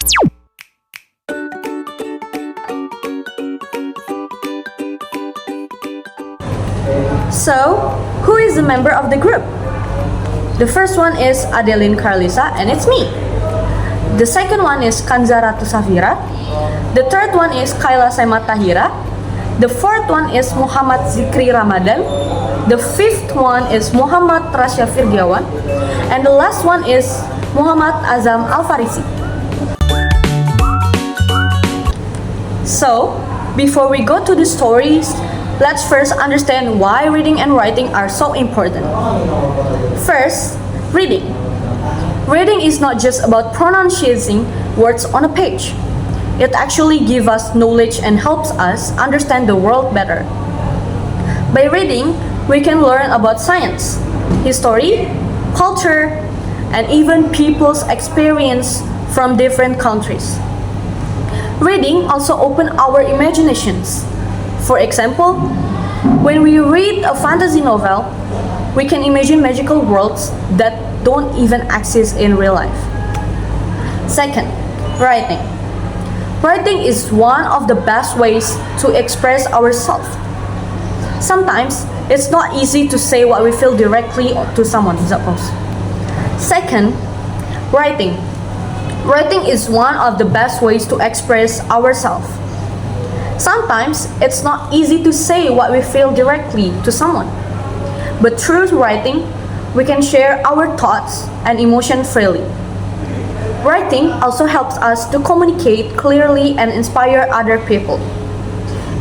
So, who is a member of the group? The first one is Adeline Carlisa, and it's me. The second one is Kanza Ratu Safira. The third one is Kaila Semat Tahira. The fourth one is Muhammad Zikri Ramadan. The fifth one is Muhammad Rasya Firgiawan. And the last one is Muhammad Azam Al-Farisi. So, before we go to the stories, let's first understand why reading and writing are so important. First, reading. Reading is not just about pronouncing words on a page. It actually gives us knowledge and helps us understand the world better. By reading, we can learn about science, history, culture, and even people's experience from different countries. Reading also opens our imaginations. For example, when we read a fantasy novel, we can imagine magical worlds that don't even exist in real life. Second, writing. Writing is one of the best ways to express ourselves. Sometimes it's not easy to say what we feel directly to someone, suppose. Second, writing. Writing is one of the best ways to express ourselves. Sometimes it's not easy to say what we feel directly to someone. But through writing, we can share our thoughts and emotions freely. Writing also helps us to communicate clearly and inspire other people.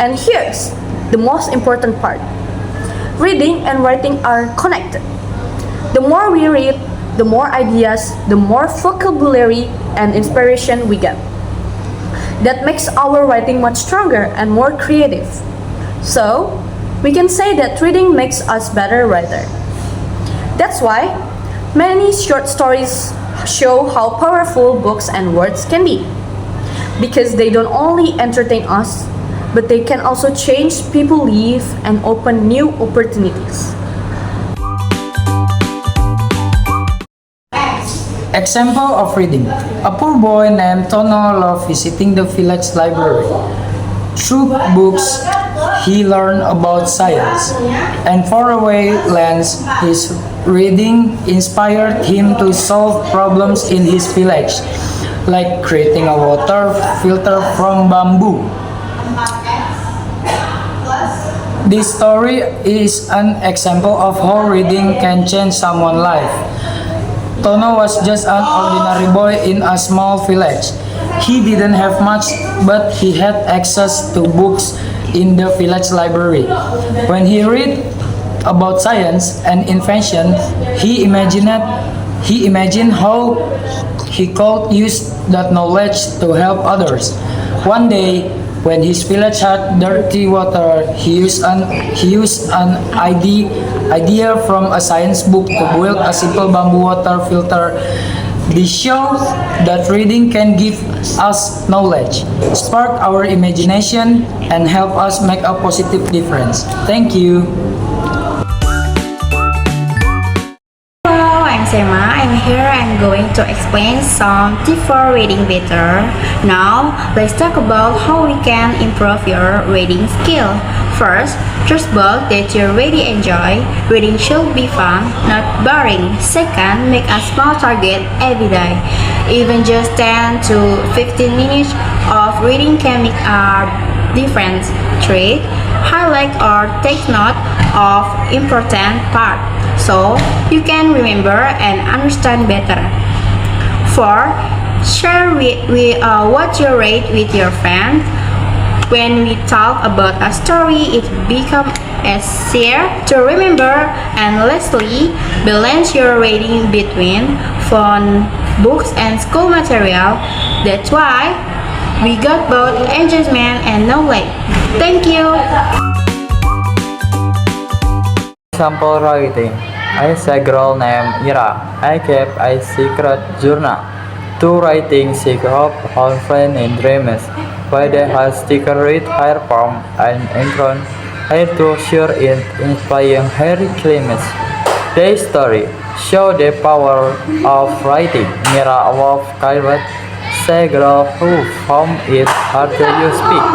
And here's the most important part. Reading and writing are connected. The more we read, the more ideas, the more vocabulary and inspiration we get. That makes our writing much stronger and more creative. So, we can say that reading makes us better writer. That's why many short stories show how powerful books and words can be. Because they don't only entertain us, but they can also change people's lives and open new opportunities. Example of reading. A poor boy named Tono loved visiting the village library. Through books, he learned about science, and faraway lands, his reading inspired him to solve problems in his village, like creating a water filter from bamboo. This story is an example of how reading can change someone's life. Tono was just an ordinary boy in a small village. He didn't have much, but he had access to books in the village library. When he read about science and invention, he imagined how he could use that knowledge to help others. One day, when his village had dirty water, he used an idea from a science book to build a simple bamboo water filter. This shows that reading can give us knowledge, spark our imagination, and help us make a positive difference. Thank you. Hello, I'm Sema. I'm here and going to explain some tips for reading better. Now, let's talk about how we can improve your reading skill. First, choose book that you really enjoy. Reading should be fun, not boring. Second, make a small target every day. Even just 10 to 15 minutes of reading can make a difference. Three, highlight or take note of important part so you can remember and understand better. 4. Share what you read with your friends. When we talk about a story, it becomes easier to remember. And lastly, balance your reading between fun books and school material. That's why we got both engagement and knowledge. Thank you. Example writing. I saw a girl named Ira. I kept a secret journal. To writing she hope her friend in dreams. Why they had sticker read her poem and encourage her to share it, inspiring her claims. Their story show the power of writing. Mira of Calvert several who found it harder to speak,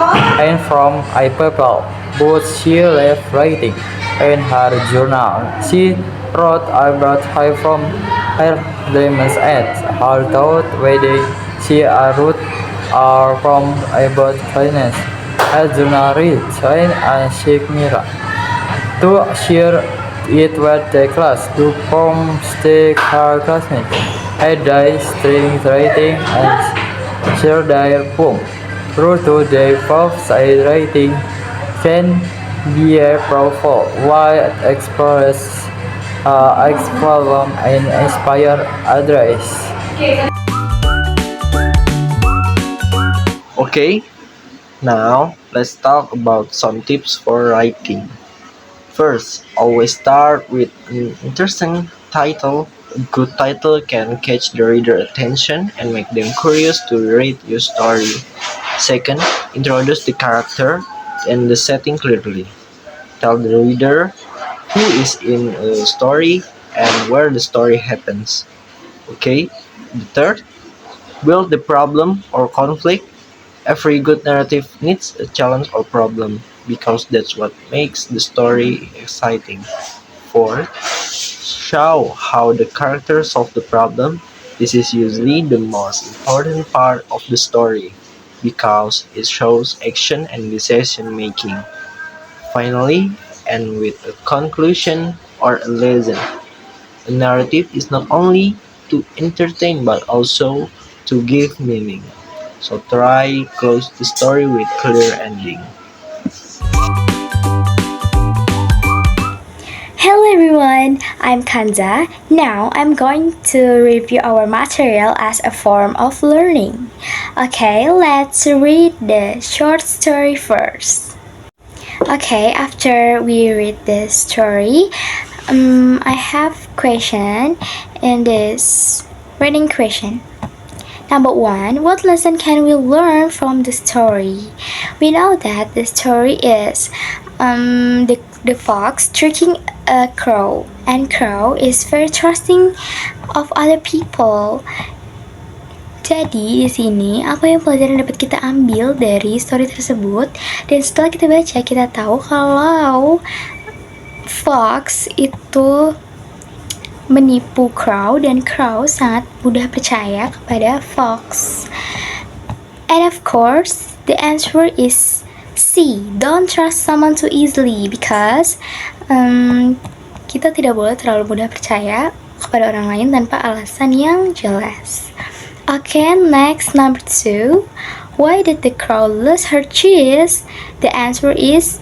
and from a people, but she left writing in her journal. She wrote about her dreams and her thought whether she wrote or from about kindness. A journal reads and she Mira to share it with the class to form stick her classmates. I die string writing and share their poem. Through to the both side writing can be a powerful while explore and inspire others. Okay, now let's talk about some tips for writing. First, always start with an interesting title. A good title can catch the reader's attention and make them curious to read your story. Second, introduce the character and the setting clearly. Tell the reader who is in a story and where the story happens. Okay? The third, build the problem or conflict. Every good narrative needs a challenge or problem because that's what makes the story exciting. Fourth, show how the character solve the problem. This is usually the most important part of the story because it shows action and decision making. Finally, end with a conclusion or a lesson. A narrative is not only to entertain but also to give meaning. So try close the story with clear ending. Hello everyone, I'm Kanza. Now I'm going to review our material as a form of learning. Okay, let's read the short story first. Okay, after we read the story, I have question in this reading question. Number 1, what lesson can we learn from the story? We know that the story is the fox tricking a crow, and crow is very trusting of other people. Jadi di sini apa yang pelajaran dapat kita ambil dari story tersebut? Dan setelah kita baca, kita tahu kalau fox itu menipu crow dan crow sangat mudah percaya kepada fox. And of course, the answer is C. Don't trust someone too easily because kita tidak boleh terlalu mudah percaya kepada orang lain tanpa alasan yang jelas. Okay, next, number 2. Why did the crow lose her cheese? The answer is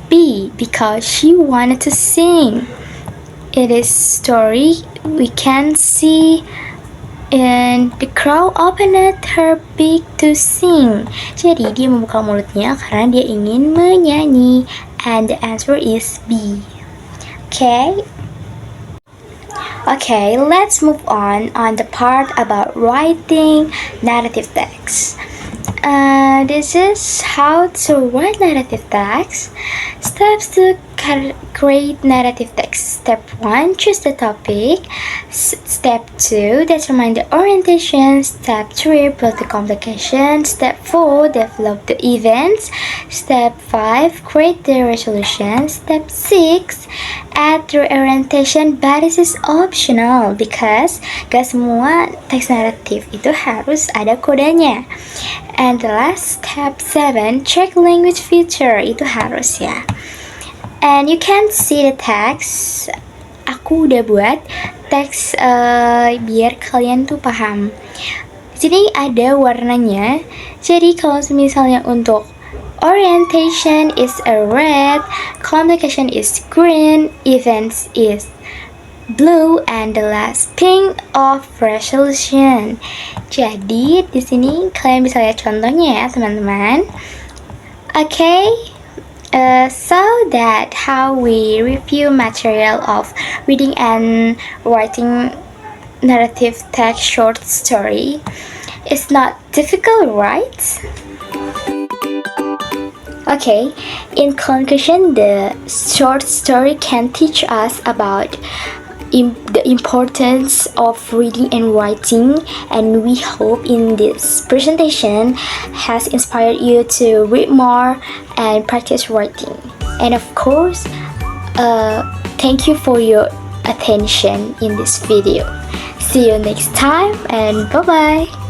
B. Because she wanted to sing. In this story, we can see and the crow opened her beak to sing. Jadi dia membuka mulutnya karena dia ingin menyanyi. And the answer is B. Okay, let's move on the part about writing narrative text. This is how to write narrative text. Steps to create narrative text. Step 1, choose the topic. Step 2, determine the orientation. Step 3, build the complication. Step 4, develop the events. Step 5, create the resolution. Step 6, add the orientation, but this is optional because gak semua teks naratif itu harus ada kodenya. And the last step 7, check language feature, itu harus ya. And you can see the text. Aku udah buat teks biar kalian tuh paham. Di sini ada warnanya. Jadi kalau misalnya untuk orientation is a red, communication is green, events is blue, and the last pink of resolution. Jadi di sini kalian bisa lihat contohnya ya teman-teman. Okay, so that how we review material of reading and writing narrative text short story. It's not difficult, right? Okay, in conclusion, the short story can teach us about the importance of reading and writing, and we hope in this presentation has inspired you to read more and practice writing. And of course, thank you for your attention in this video. See you next time, and bye bye.